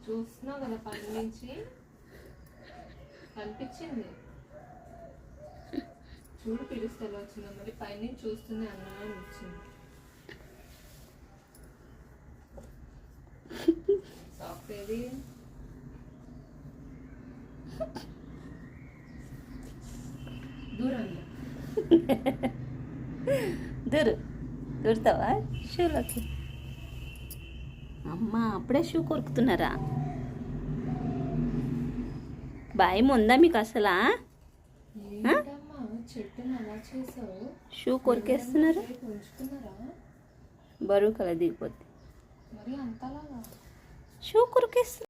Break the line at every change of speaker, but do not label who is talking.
చూస్తున్నావు కదా పని నుంచి కనిపించింది. చూడు పిలుస్తే ఎలా వచ్చిందో, మరి పైనుంచి చూస్తుంది అన్నా అని వచ్చింది. సాఫ్ట్ ఏది దూరంగా
దూరుతావా షూలోకి? అమ్మ అప్పుడే షూ కొరుకుతున్నారా? భయం ఉందా మీకు అసలా? షూ కొరికేస్తున్నారు, బరువు కల దిగిపోద్ది. షూ కొరికేస్తున్నారు.